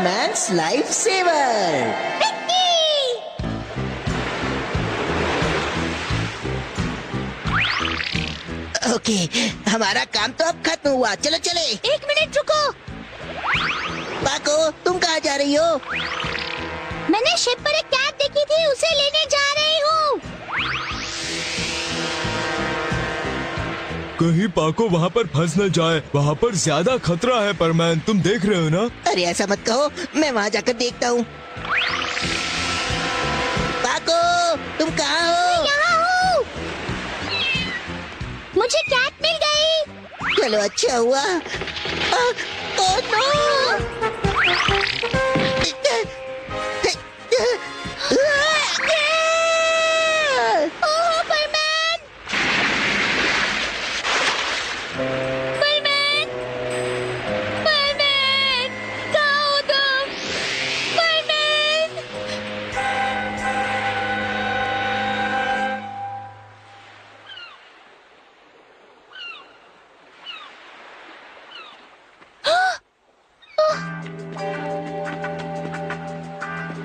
परमैन्स life saver. Okay, हमारा काम तो अब खत्म हुआ। चलो चले। 1 मिनट रुको। पाको, तुम कहाँ जा रही हो? मैंने शिप पर एक कैट देखी थी, उसे लेने जा रही हूँ। कहीं पाको वहाँ पर फंस न जाए, वहाँ पर ज्यादा खतरा है परमैन, तुम देख रहे हो ना? अरे ऐसा मत कहो, मैं वहाँ जाकर देखता हूँ। पाको, तुम कहाँ हो? यहाँ हूँ। मुझे कैट मिल गई। चलो अच्छा हुआ। Oh no! Oh Perman! Perman! Perman! कहाँ हो तुम? परमैन!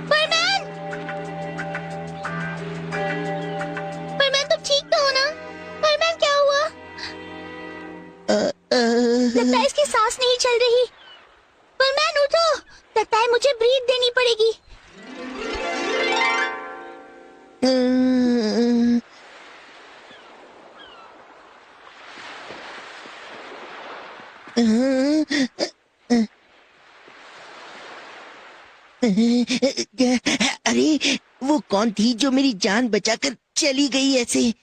परमैन! परमैन तुम ठीक तो हो ना? परमैन क्या हुआ? लगता है इसकी सांस नहीं चल रही। परमैन उठो, लगता है मुझे ब्रीथ देनी पड़ेगी। अरे वो कौन थी जो मेरी जान बचाकर चली गई ऐसे?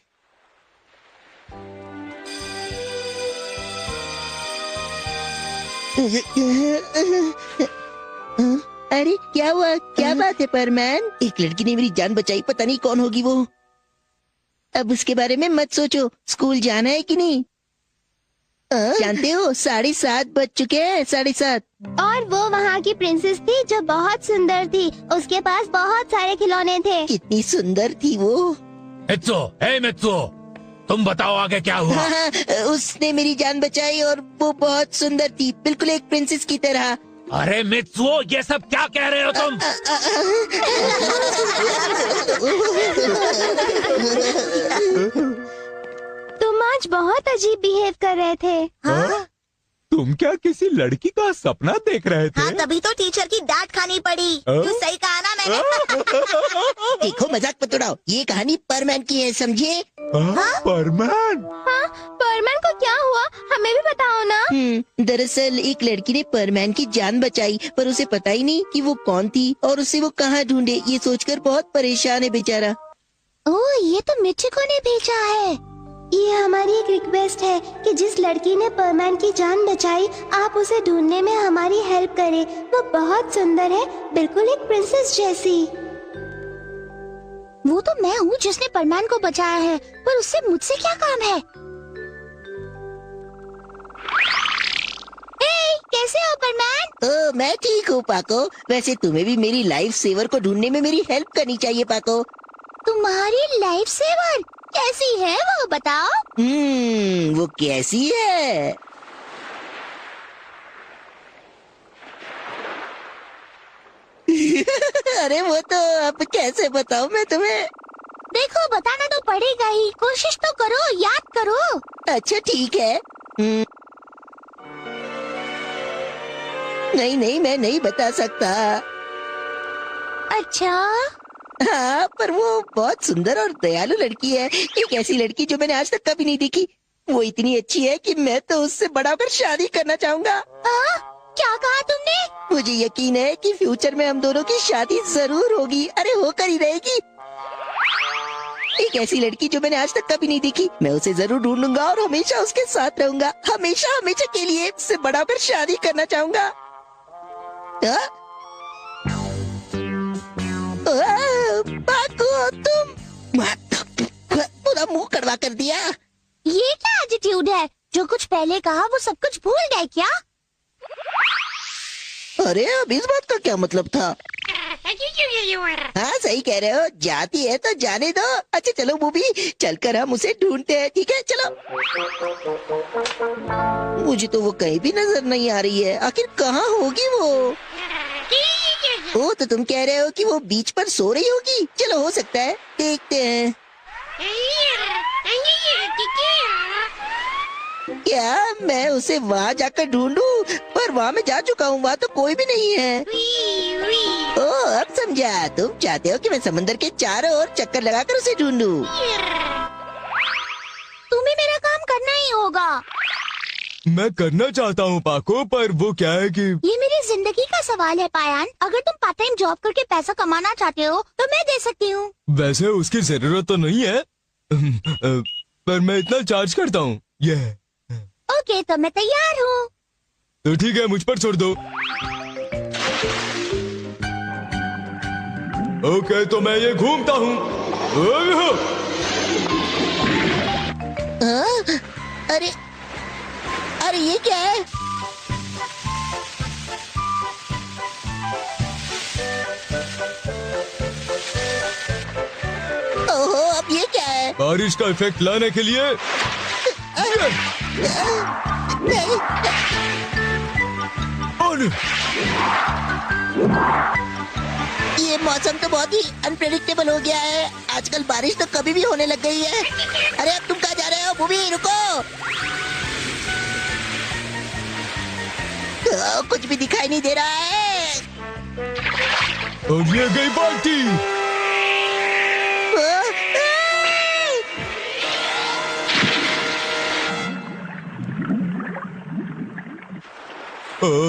अरे क्या हुआ? क्या बात है परमैन? एक लड़की ने मेरी जान बचाई, पता नहीं कौन होगी वो। अब उसके बारे में मत सोचो। स्कूल जाना है कि नहीं? जानते हो 7:30 बज चुके हैं। 7:30। और वो वहाँ की प्रिंसेस थी जो बहुत सुंदर थी। उसके पास बहुत सारे खिलौने थे। कितनी सुंदर थी वो। मित्सो, हे मित्सो, तुम बताओ आगे क्या हुआ? हाँ, उसने मेरी जान बचाई और वो बहुत सुंदर थी, बिल्कुल एक प्रिंसेस की तरह। अरे मित्सो, ये सब क्या कह रहे हो तुम? तुम आज बहुत अजीब बिहेव कर रहे थे। हाँ? तुम क्या किसी लड़की का सपना देख रहे थे? हाँ, तभी तो टीचर की डांट खानी पड़ी। तू सही कहा ना मैंने। देखो मजाक मत उड़ाओ, ये कहानी परमैन की है, समझे? परमैन? हाँ, परमैन को क्या हुआ? हमें भी बताओ ना। दरअसल एक लड़की ने परमैन की जान बचाई, पर उसे पता ही नहीं कि वो कौन थी और उसे वो कहाँ ढूंढे। ये सोचकर बहुत परेशान है बेचारा। ओह, ये तो मिचिको ने भेजा है। ये हमारी एक रिक्वेस्ट है कि जिस लड़की ने परमैन की जान बचाई, आप उसे ढूंढने में हमारी हेल्प करें। वो बहुत सुंदर है, बिल्कुल एक प्रिंसेस जैसी। वो तो मैं हूँ जिसने परमैन को बचाया है, पर उससे मुझसे क्या काम है? कैसे हो परमैन? ओ, मैं ठीक हूँ पाको। वैसे तुम्हें भी मेरी लाइफ सेवर को ढूंढने में मेरी हेल्प करनी चाहिए पाको। तुम्हारी लाइफ सेवर कैसी है वो बताओ? वो कैसी है? अरे वो तो अब कैसे बताऊँ मैं तुम्हें? देखो, बताना तो पड़ेगा ही। कोशिश तो करो, याद करो। अच्छा ठीक है। नहीं नहीं, मैं नहीं बता सकता। अच्छा, हाँ, पर वो बहुत सुंदर और दयालु लड़की है। एक ऐसी लड़की जो मैंने आज तक कभी नहीं देखी। वो इतनी अच्छी है कि मैं तो उससे बड़ा होकर शादी करना चाहूंगा। क्या कहा तुमने? मुझे यकीन है कि फ्यूचर में हम दोनों की शादी जरूर होगी। अरे होकर ही रहेगी। एक ऐसी लड़की जो मैंने आज तक कभी नहीं देखी। मैं उसे जरूर ढूंढूंगा और हमेशा उसके साथ रहूंगा। हमेशा हमेशा के लिए उससे बड़ा होकर शादी करना चाहूंगा। पाको, तुम पूरा मुंह कड़वा कर दिया। ये क्या एटीट्यूड है? जो कुछ पहले कहा वो सब कुछ भूल गए क्या? अरे अब इस बात का क्या मतलब था? हाँ सही कह रहे हो, जाती है तो जाने दो। अच्छा चलो मूवी, चलकर हम उसे ढूंढते हैं। ठीक है चलो। मुझे तो वो कहीं भी नजर नहीं आ रही है। आखिर कहाँ होगी वो? ओ तो तुम कह रहे हो कि वो बीच पर सो रही होगी? चलो हो सकता है, देखते हैं। क्या मैं उसे वहाँ जाकर ढूंढूं? पर वहाँ मैं जा चुका हूँ, वहाँ तो कोई भी नहीं है। ओ अब समझा, तुम चाहते हो कि मैं समंदर के चारों ओर चक्कर लगाकर उसे ढूंढूं। तुम्हें मेरा काम करना ही होगा। मैं करना चाहता हूँ पाको, पर वो क्या है कि ये मेरी जिंदगी का सवाल है पायान। अगर तुम पार्ट टाइम जॉब करके पैसा कमाना चाहते हो तो मैं दे सकती हूँ। वैसे उसकी जरूरत तो नहीं है, पर मैं इतना चार्ज करता हूँ। ये ओके तो मैं तैयार हूँ। तो ठीक है, मुझ पर छोड़ दो। ओके तो मैं ये घूमता हूँ। अरे अरे ये क्या है? ओहो अब ये क्या है? बारिश का इफेक्ट लाने के लिए नहीं, ये मौसम तो बहुत ही अनप्रेडिक्टेबल हो गया है। आजकल बारिश तो कभी भी होने लग गई है। अरे अब तुम कहाँ जा रहे हो? भूमि रुको। कुछ भी दिखाई नहीं दे रहा है। और ये गई बाल्टी।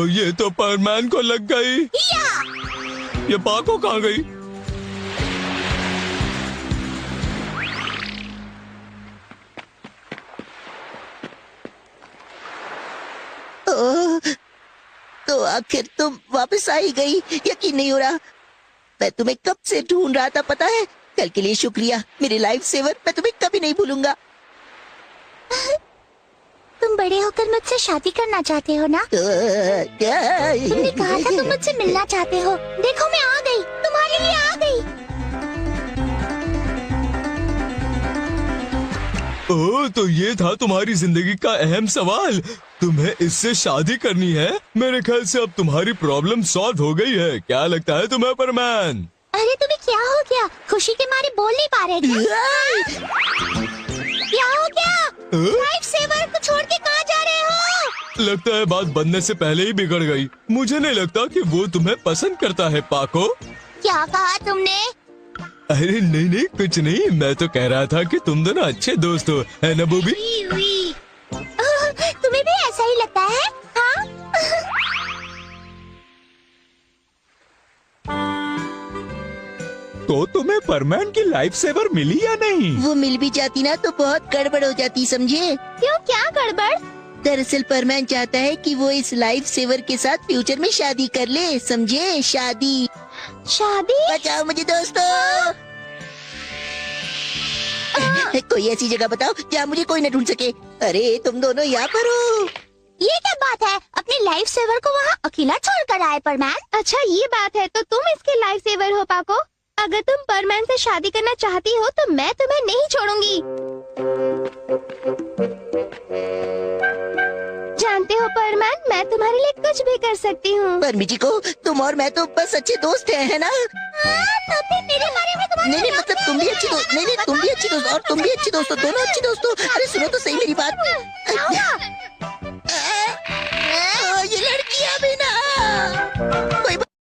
ये तो परमैन को लग गई। ये पाको कहाँ गई? तो आखिर तुम वापस आ ही गई। यकीन नहीं हो रहा, मैं तुम्हें कब से ढूंढ रहा था पता है। कल के लिए शुक्रिया मेरे लाइफ सेवर, मैं तुम्हें कभी नहीं भूलूंगा। तुम बड़े होकर मुझसे शादी करना चाहते हो ना? तुमने कहा था तुम मुझसे मिलना चाहते हो। देखो मैं आ गई, तुम्हारे लिए आ गई। ओह तो ये था तुम्हारी जिंदगी का अहम सवाल। तुम्हें इससे शादी करनी है? मेरे ख्याल से अब तुम्हारी प्रॉब्लम सॉल्व हो गई है। क्या लगता है तुम्हें परमैन? अरे तुम्हें क्या हो गया? खुशी के मारे बोल नहीं पा रहे क्या? क्या हो गया? लाइफ सेवर को छोड़ के कहाँ जा रहे हो? लगता है बात बनने से पहले ही बिगड़ गई। मुझे नहीं लगता कि वो तुम्हें पसंद करता है पाको। क्या कहा तुमने? अरे नहीं नहीं कुछ नहीं, मैं तो कह रहा था कि तुम दोनों अच्छे दोस्त हो, है ना बूबी? तुम्हें भी ऐसा ही लगता है? हाँ? तो तुम्हें परमैन की लाइफ सेवर मिली या नहीं? वो मिल भी जाती ना तो बहुत गड़बड़ हो जाती, समझे? क्यों, क्या गड़बड़? दरअसल परमैन चाहता है कि वो इस लाइफ सेवर के साथ फ्यूचर में शादी कर ले, समझे? शादी। बचाओ मुझे दोस्तों। कोई ऐसी जगह बताओ जहाँ मुझे कोई न ढूंढ सके। अरे तुम दोनों यहाँ पर हो। ये क्या बात है? अपनी लाइफ सेवर को वहाँ अकेला छोड़कर आए परमैन? अच्छा ये बात है, तो तुम इसके लाइफ सेवर हो पाको। अगर तुम परमैन से शादी करना चाहती हो तो मैं तुम्हें नहीं छोड़ूंगी। जानते हो परमैन, मैं तुम्हारे लिए कुछ भी कर सकती हूँ। पर मिची को तुम और मैं तो बस अच्छे दोस्त हैं, है ना? तो फिर मेरे बारे में तुम्हारा नहीं मतलब तुम भी अच्छी दोस्त, नहीं तुम भी अच्छी दोस्त और तुम भी अच्छी दोस्त हो, दोनों अच्छी दोस्त हो। अरे सुनो तो सही मेरी बात।